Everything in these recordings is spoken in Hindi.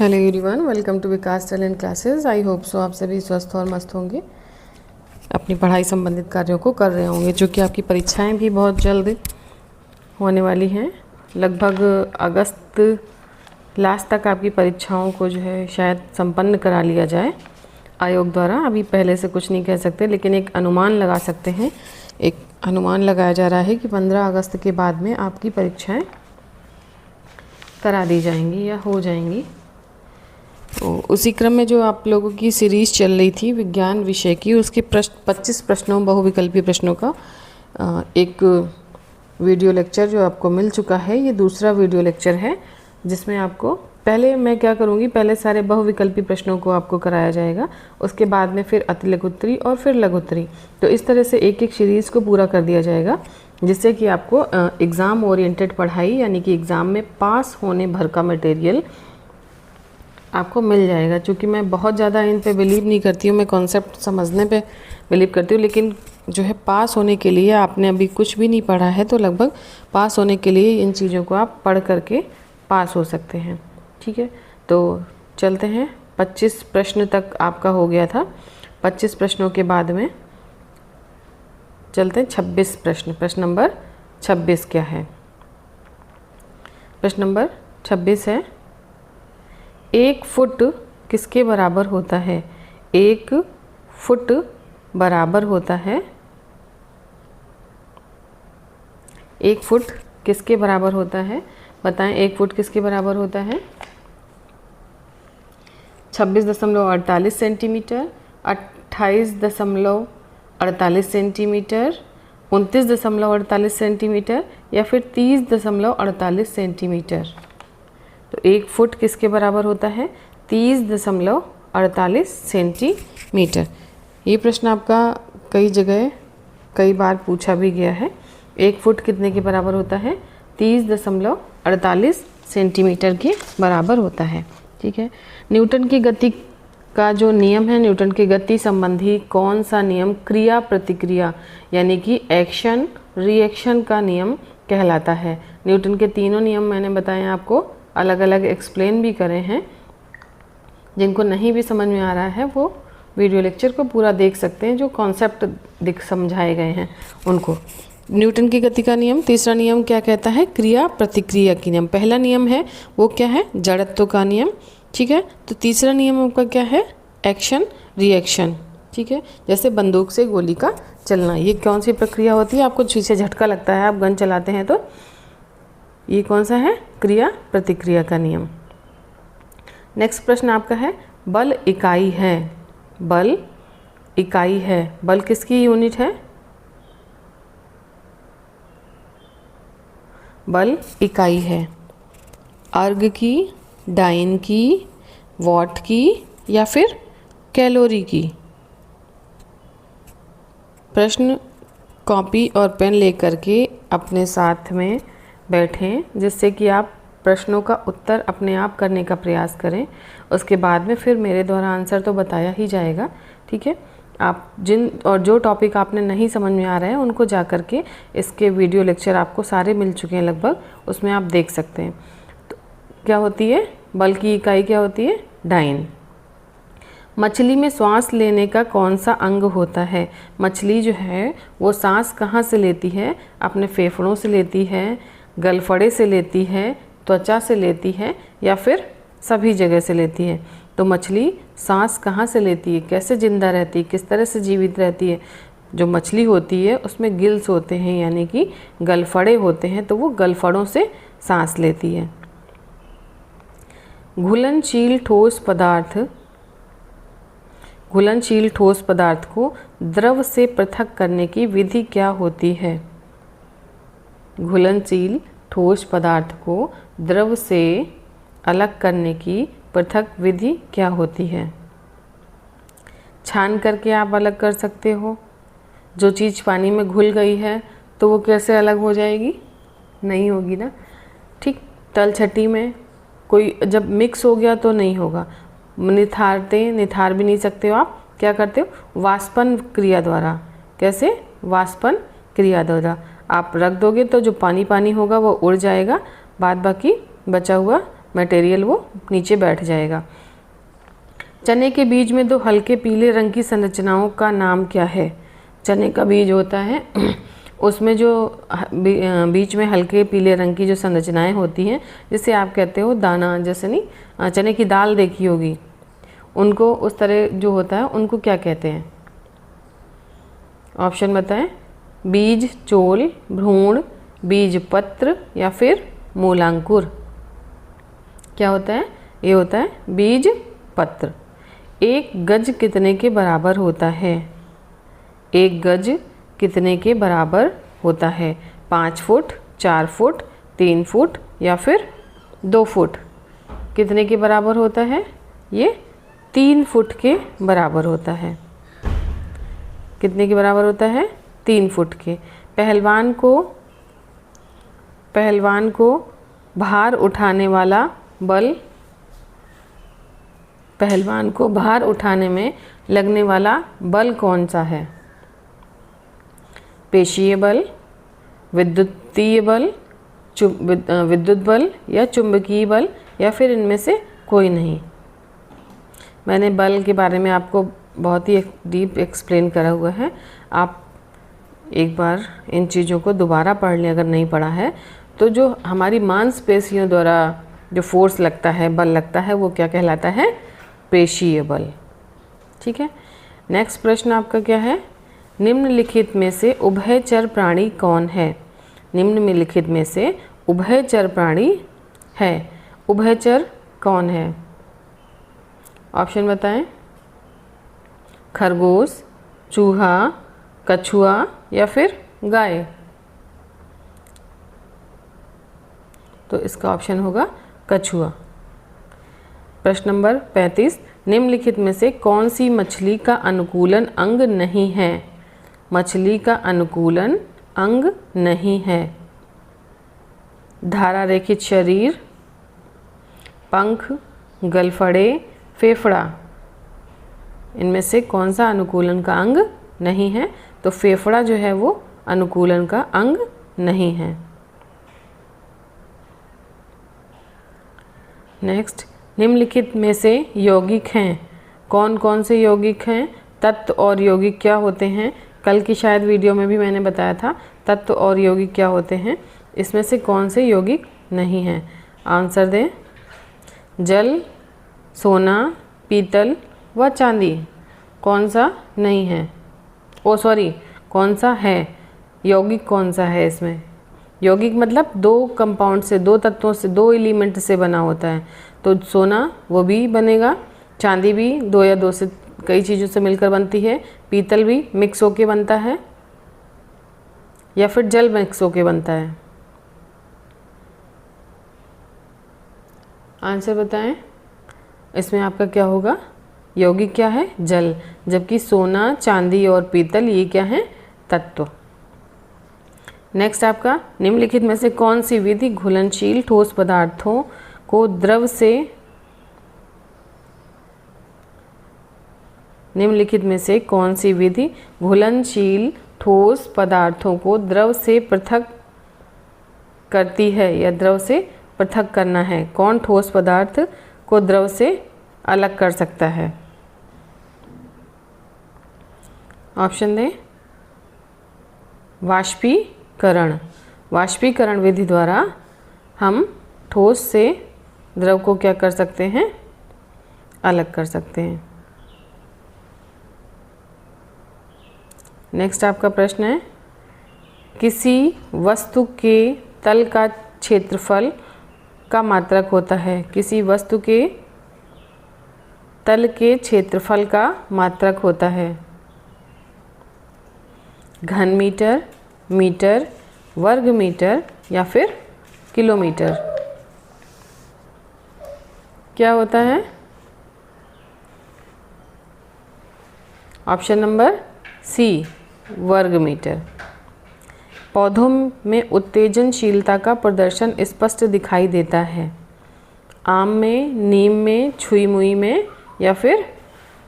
Hello everyone, welcome to Vikas talent classes. I hope so आप सभी स्वस्थ और मस्त होंगे, अपनी पढ़ाई संबंधित कार्यों को कर रहे होंगे, जो कि आपकी परीक्षाएं भी बहुत जल्द होने वाली हैं। लगभग अगस्त लास्ट तक आपकी परीक्षाओं को जो है शायद संपन्न करा लिया जाए आयोग द्वारा। अभी पहले से कुछ नहीं कह सकते, लेकिन एक अनुमान लगा सकते हैं। एक अनुमान लगाया जा रहा है कि 15 अगस्त के बाद में आपकी परीक्षाएँ करा दी जाएंगी या हो जाएंगी। तो उसी क्रम में जो आप लोगों की सीरीज़ चल रही थी विज्ञान विषय की, उसके 25 प्रश्नों बहुविकल्पी प्रश्नों का एक वीडियो लेक्चर जो आपको मिल चुका है। ये दूसरा वीडियो लेक्चर है, जिसमें आपको पहले मैं क्या करूँगी, पहले सारे बहुविकल्पी प्रश्नों को आपको कराया जाएगा, उसके बाद में फिर अति लघुत्तरी और फिर लघुत्तरी। तो इस तरह से एक एक सीरीज़ को पूरा कर दिया जाएगा, जिससे कि आपको एग्ज़ाम ओरिएंटेड पढ़ाई, यानी कि एग्ज़ाम में पास होने भर का मटेरियल आपको मिल जाएगा। क्योंकि मैं बहुत ज़्यादा इन पे बिलीव नहीं करती हूँ, मैं कॉन्सेप्ट समझने पे बिलीव करती हूँ, लेकिन जो है पास होने के लिए आपने अभी कुछ भी नहीं पढ़ा है, तो लगभग पास होने के लिए इन चीज़ों को आप पढ़ करके पास हो सकते हैं। ठीक है, तो चलते हैं। 25 प्रश्न तक आपका हो गया था। 25 प्रश्नों के बाद में चलते हैं 26 प्रश्न। प्रश्न नंबर 26 क्या है? प्रश्न नंबर 26 है, 1 फुट किसके बराबर होता है? 1 फुट बराबर होता है, 1 फुट किसके बराबर होता है? बताएं, 1 फुट किसके बराबर होता है? 26.48 सेंटीमीटर, 28.48 सेंटीमीटर, 29.48 सेंटीमीटर या फिर 30.48 सेंटीमीटर। तो 1 फुट किसके बराबर होता है? 30.48 सेंटीमीटर। ये प्रश्न आपका कई जगह कई बार पूछा भी गया है। 1 फुट कितने के बराबर होता है? 30.48 सेंटीमीटर के बराबर होता है। ठीक है, न्यूटन की गति का जो नियम है, न्यूटन की गति संबंधी कौन सा नियम क्रिया प्रतिक्रिया यानी कि एक्शन रिएक्शन का नियम कहलाता है? न्यूटन के तीनों नियम मैंने बताए आपको, अलग अलग एक्सप्लेन भी करे हैं। जिनको नहीं भी समझ में आ रहा है वो वीडियो लेक्चर को पूरा देख सकते हैं, जो कॉन्सेप्ट समझाए गए हैं उनको। न्यूटन की गति का नियम, तीसरा नियम क्या कहता है? क्रिया प्रतिक्रिया की नियम। पहला नियम है वो क्या है? जड़त्व का नियम। ठीक है, तो तीसरा नियम आपका क्या है? Action reaction. ठीक है, जैसे बंदूक से गोली का चलना, ये कौन सी प्रक्रिया होती है? आपको पीछे झटका लगता है, आप गन चलाते हैं, तो ये कौन सा है? क्रिया प्रतिक्रिया का नियम। नेक्स्ट प्रश्न आपका है, बल इकाई है। बल इकाई है, बल किसकी यूनिट है? बल इकाई है अर्ग की, डाइन की, वॉट की या फिर कैलोरी की? प्रश्न कॉपी और पेन लेकर के अपने साथ में बैठें, जिससे कि आप प्रश्नों का उत्तर अपने आप करने का प्रयास करें। उसके बाद में फिर मेरे द्वारा आंसर तो बताया ही जाएगा। ठीक है, आप जो टॉपिक आपने नहीं समझ में आ रहा है उनको जा कर के, इसके वीडियो लेक्चर आपको सारे मिल चुके हैं लगभग, उसमें आप देख सकते हैं। तो क्या होती है बल की इकाई? क्या होती है? डाइन। मछली में सांस लेने का कौन सा अंग होता है? मछली जो है वो सांस कहाँ से लेती है? अपने फेफड़ों से लेती है, गलफड़े से लेती है, त्वचा से लेती है या फिर सभी जगह से लेती है? तो मछली सांस कहाँ से लेती है? कैसे जिंदा रहती है? किस तरह से जीवित रहती है? जो मछली होती है उसमें गिल्स होते हैं, यानी कि गलफड़े होते हैं, तो वो गलफड़ों से सांस लेती है। घुलनशील ठोस पदार्थ को द्रव से पृथक करने की विधि क्या होती है? घुलनशील ठोस पदार्थ को द्रव से अलग करने की पृथक विधि क्या होती है? छान करके आप अलग कर सकते हो। जो चीज़ पानी में घुल गई है तो वो कैसे अलग हो जाएगी? नहीं होगी ना। ठीक, तलछटी में कोई जब मिक्स हो गया तो नहीं होगा। निथार भी नहीं सकते हो आप। क्या करते हो? वाष्पन क्रिया द्वारा। कैसे? वाष्पन क्रिया द्वारा आप रख दोगे तो जो पानी पानी होगा वो उड़ जाएगा, बाद बाकी बचा हुआ मटेरियल वो नीचे बैठ जाएगा। चने के बीज में 2 हल्के पीले रंग की संरचनाओं का नाम क्या है? चने का बीज होता है उसमें जो बीच में हल्के पीले रंग की जो संरचनाएं होती हैं, जिसे आप कहते हो दाना, जैसे नहीं चने की दाल देखी होगी, उनको उस तरह जो होता है उनको क्या कहते हैं? ऑप्शन बताएं। बीज, चोल, भ्रूण, बीज पत्र या फिर मूलांकुर। क्या होता है? ये होता है बीज पत्र। 1 गज कितने के बराबर होता है? 1 गज कितने के बराबर होता है? 5 फुट, 4 फुट, 3 फुट या फिर 2 फुट? कितने के बराबर होता है? ये 3 फुट के बराबर होता है। कितने के बराबर होता है? 3 फुट के। पहलवान को भार उठाने वाला बल, पहलवान को भार उठाने में लगने वाला बल कौन सा है? पेशीय बल, विद्युतीय बल, विद्युत बल या चुंबकीय बल या फिर इनमें से कोई नहीं। मैंने बल के बारे में आपको बहुत ही डीप एक्सप्लेन करा हुआ है। आप एक बार इन चीज़ों को दोबारा पढ़ लें अगर नहीं पढ़ा है तो। जो हमारी मांसपेशियों द्वारा जो फोर्स लगता है, बल लगता है, वो क्या कहलाता है? पेशीय बल। ठीक है। नेक्स्ट प्रश्न आपका क्या है? निम्नलिखित में से उभयचर प्राणी कौन है? निम्नलिखित में से उभयचर प्राणी है। उभयचर कौन है? ऑप्शन बताएं। खरगोश, चूहा, कछुआ या फिर गाय? तो इसका ऑप्शन होगा कछुआ। प्रश्न नंबर 35, निम्नलिखित में से कौन सी मछली का अनुकूलन अंग नहीं है? मछली का अनुकूलन अंग नहीं है। धारा रेखित शरीर, पंख, गलफड़े, फेफड़ा, इनमें से कौन सा अनुकूलन का अंग नहीं है? तो फेफड़ा जो है वो अनुकूलन का अंग नहीं है। नेक्स्ट, निम्नलिखित में से यौगिक हैं। कौन कौन से यौगिक हैं? तत्व और यौगिक क्या होते हैं? कल की शायद वीडियो में भी मैंने बताया था तत्व और यौगिक क्या होते हैं। इसमें से कौन से यौगिक नहीं हैं? आंसर दें। जल, सोना, पीतल व चांदी। कौन सा नहीं है? कौन सा है? यौगिक कौन सा है इसमें? यौगिक मतलब 2 कंपाउंड से, 2 तत्वों से, 2 एलिमेंट से बना होता है। तो सोना वो भी बनेगा, चांदी भी 2 या 2 से कई चीज़ों से मिलकर बनती है, पीतल भी मिक्स होके बनता है या फिर जल मिक्स होके बनता है। आंसर बताएं। इसमें आपका क्या होगा? यौगिक क्या है? जल। जबकि सोना, चांदी और पीतल ये क्या है? तत्व। नेक्स्ट आपका, निम्नलिखित में से कौन सी विधि घुलनशील ठोस पदार्थों को द्रव से, निम्नलिखित में से कौन सी विधि घुलनशील ठोस पदार्थों को द्रव से पृथक करती है या द्रव से पृथक करना है? कौन ठोस पदार्थ को द्रव से अलग कर सकता है? ऑप्शन दें। वाष्पीकरण। वाष्पीकरण विधि द्वारा हम ठोस से द्रव को क्या कर सकते हैं? अलग कर सकते हैं। नेक्स्ट आपका प्रश्न है, किसी वस्तु के तल का क्षेत्रफल का मात्रक होता है? किसी वस्तु के तल के क्षेत्रफल का मात्रक होता है? घन मीटर, मीटर, वर्ग मीटर या फिर किलोमीटर? क्या होता है? ऑप्शन नंबर सी, वर्ग मीटर। पौधों में उत्तेजनशीलता का प्रदर्शन स्पष्ट दिखाई देता है? आम में, नीम में, छुई मुई में या फिर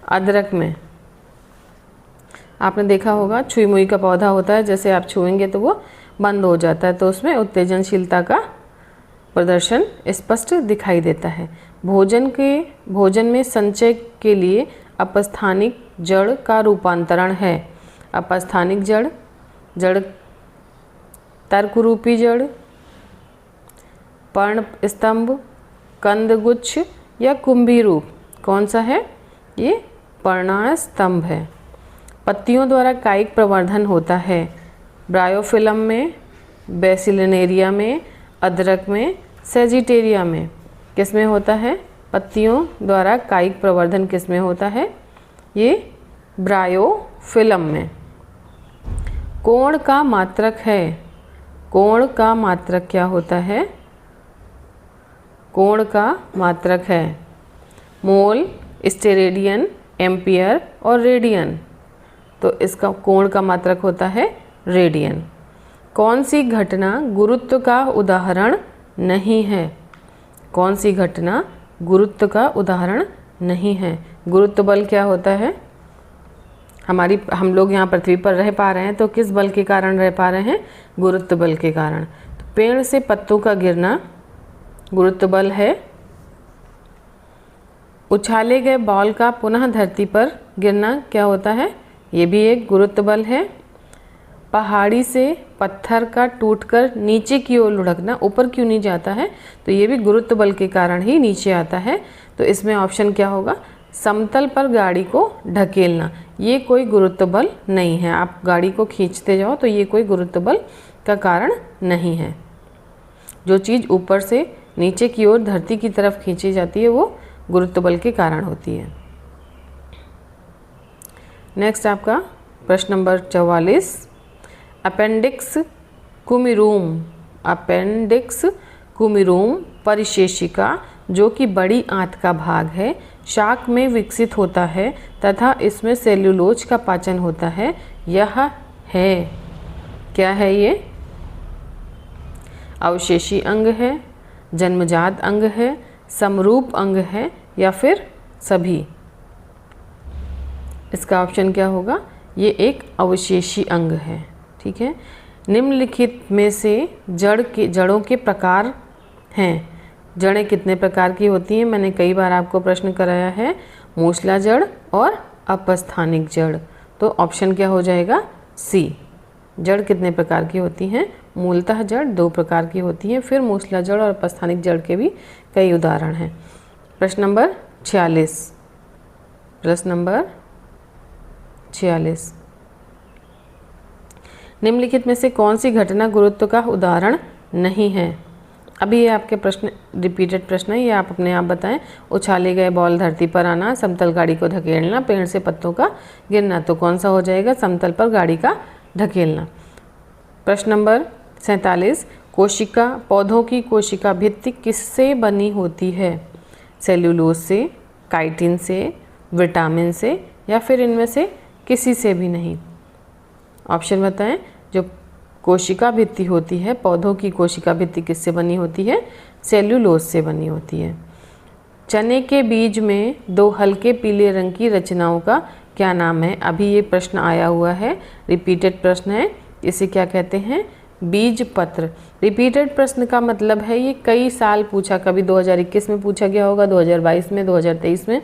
अदरक में? आपने देखा होगा छुई मुई का पौधा होता है, जैसे आप छुएंगे तो वो बंद हो जाता है, तो उसमें उत्तेजनशीलता का प्रदर्शन स्पष्ट दिखाई देता है। भोजन में संचय के लिए अपस्थानिक जड़ का रूपांतरण है। अपस्थानिक जड़, जड़ तर्करूपी जड़, पर्ण स्तंभ, कंदगुच्छ या कुंभी रूप। कौन सा है? ये पर्णस्तंभ है। पत्तियों द्वारा कायिक प्रवर्धन होता है। ब्रायोफिलम में, बेसिलिनेरिया में, अदरक में, सेजिटेरिया में। किस में होता है? पत्तियों द्वारा कायिक प्रवर्धन किस में होता है? ये ब्रायोफिलम में। कोण का मात्रक है। कोण का मात्रक क्या होता है? कोण का मात्रक है मोल, स्टेरेडियन, एम्पियर और रेडियन। तो इसका कोण का मात्रक होता है रेडियन। कौन सी घटना गुरुत्व का उदाहरण नहीं है? कौन सी घटना गुरुत्व का उदाहरण नहीं है? गुरुत्व बल क्या होता है? हम लोग यहाँ पृथ्वी पर रह पा रहे हैं तो किस बल के कारण रह पा रहे हैं? गुरुत्व बल के कारण। तो पेड़ से पत्तों का गिरना गुरुत्व बल है। उछाले गए बॉल का पुनः धरती पर गिरना क्या होता है? ये भी एक गुरुत्व बल है। पहाड़ी से पत्थर का टूटकर नीचे की ओर लुढ़कना, ऊपर क्यों नहीं जाता है? तो ये भी गुरुत्व बल के कारण ही नीचे आता है। तो इसमें ऑप्शन क्या होगा? समतल पर गाड़ी को ढकेलना। ये कोई गुरुत्व बल नहीं है। आप गाड़ी को खींचते जाओ तो ये कोई गुरुत्व बल का कारण नहीं है। जो चीज़ ऊपर से नीचे की ओर धरती की तरफ खींची जाती है वो गुरुत्व बल के कारण होती है। नेक्स्ट आपका प्रश्न नंबर 44। अपेंडिक्स कुमिरूम। अपेंडिक्स कुमिरूम परिशेषिका जो कि आंत का भाग है, शाक में विकसित होता है तथा इसमें सेल्यूलोज का पाचन होता है। यह है, क्या है ये? अवशेषी अंग है, जन्मजात अंग है, समरूप अंग है या फिर सभी? इसका ऑप्शन क्या होगा? ये एक अवशेषी अंग है। ठीक है। निम्नलिखित में से जड़ों के प्रकार हैं। जड़ें कितने प्रकार की होती हैं? मैंने कई बार आपको प्रश्न कराया है। मूसला जड़ और अपस्थानिक जड़। तो ऑप्शन क्या हो जाएगा? सी। जड़ कितने प्रकार की होती हैं? मूलतः जड़ 2 प्रकार की होती हैं। फिर मूसला जड़ और अपस्थानिक जड़ के भी कई उदाहरण हैं। प्रश्न नंबर 46। प्रश्न नंबर 46। निम्नलिखित में से कौन सी घटना गुरुत्व का उदाहरण नहीं है? अभी ये आपके प्रश्न रिपीटेड प्रश्न है, ये आप अपने आप बताएं। उछाले गए बॉल धरती पर आना, समतल गाड़ी को धकेलना, पेड़ से पत्तों का गिरना। तो कौन सा हो जाएगा? समतल पर गाड़ी का ढकेलना। प्रश्न नंबर 47। कोशिका, पौधों की कोशिका भित्ति किससे बनी होती है? सेल्यूलोज से, काइटिन से, विटामिन से या फिर इनमें से किसी से भी नहीं? ऑप्शन बताएं। जो कोशिका भित्ति होती है, पौधों की कोशिका भित्ति किससे बनी होती है? सेल्यूलोज से बनी होती है। चने के बीज में 2 हल्के पीले रंग की रचनाओं का क्या नाम है? अभी ये प्रश्न आया हुआ है, रिपीटेड प्रश्न है। इसे क्या कहते हैं? बीज पत्र। रिपीटेड प्रश्न का मतलब है ये कई साल पूछा, कभी 2021 में पूछा गया होगा, 2022 में, 2023 में,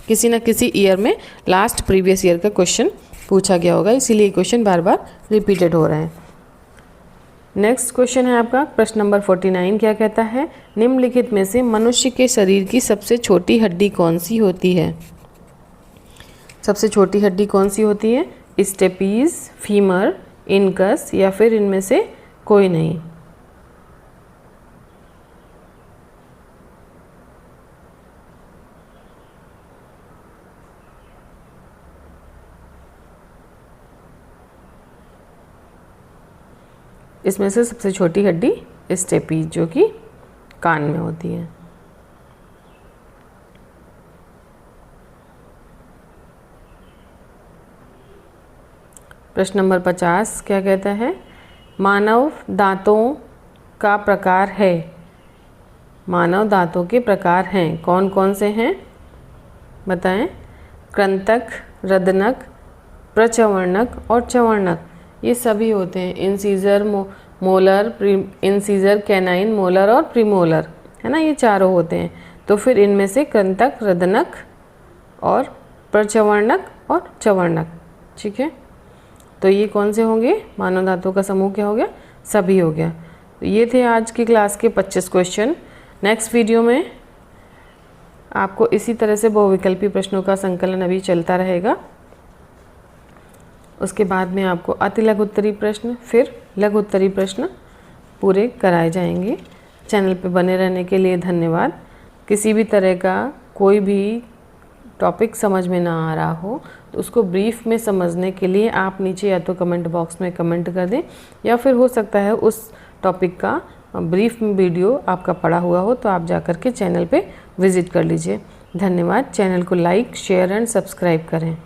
किसी न किसी ईयर में लास्ट प्रीवियस ईयर का क्वेश्चन पूछा गया होगा, इसीलिए क्वेश्चन बार बार रिपीटेड हो रहे हैं। नेक्स्ट क्वेश्चन है आपका प्रश्न नंबर 49। क्या कहता है? निम्नलिखित में से मनुष्य के शरीर की सबसे छोटी हड्डी कौन सी होती है? सबसे छोटी हड्डी कौन सी होती है? स्टेपीज, फीमर, इनकस या फिर इनमें से कोई नहीं? इसमें से सबसे छोटी हड्डी स्टेपीज जो कि कान में होती है। प्रश्न नंबर 50 क्या कहता है? मानव दांतों का प्रकार है। मानव दांतों के प्रकार हैं, कौन कौन से हैं बताएं? कृंतक, रदनक, प्रचवर्णक और चवर्णक, ये सभी होते हैं। Incisor, molar, incisor, canine, molar और प्रीमोलर, है ना, ये चारों होते हैं। तो फिर इनमें से कृंतक, रदनक और प्रचवर्णक और चवर्णक, ठीक है। तो ये कौन से होंगे, मानव धातुओं का समूह क्या हो गया, सभी हो गया। तो ये थे आज की क्लास के 25 क्वेश्चन। नेक्स्ट वीडियो में आपको इसी तरह से बहुविकल्पी प्रश्नों का संकलन अभी चलता रहेगा। उसके बाद में आपको अति लघु उत्तरीय प्रश्न, फिर लघु उत्तरीय प्रश्न पूरे कराए जाएंगे। चैनल पे बने रहने के लिए धन्यवाद। किसी भी तरह का कोई भी टॉपिक समझ में ना आ रहा हो तो उसको ब्रीफ में समझने के लिए आप नीचे या तो कमेंट बॉक्स में कमेंट कर दें, या फिर हो सकता है उस टॉपिक का ब्रीफ में वीडियो आपका पड़ा हुआ हो तो आप जा कर के चैनल पे विज़िट कर लीजिए। धन्यवाद। चैनल को लाइक, शेयर एंड सब्सक्राइब करें।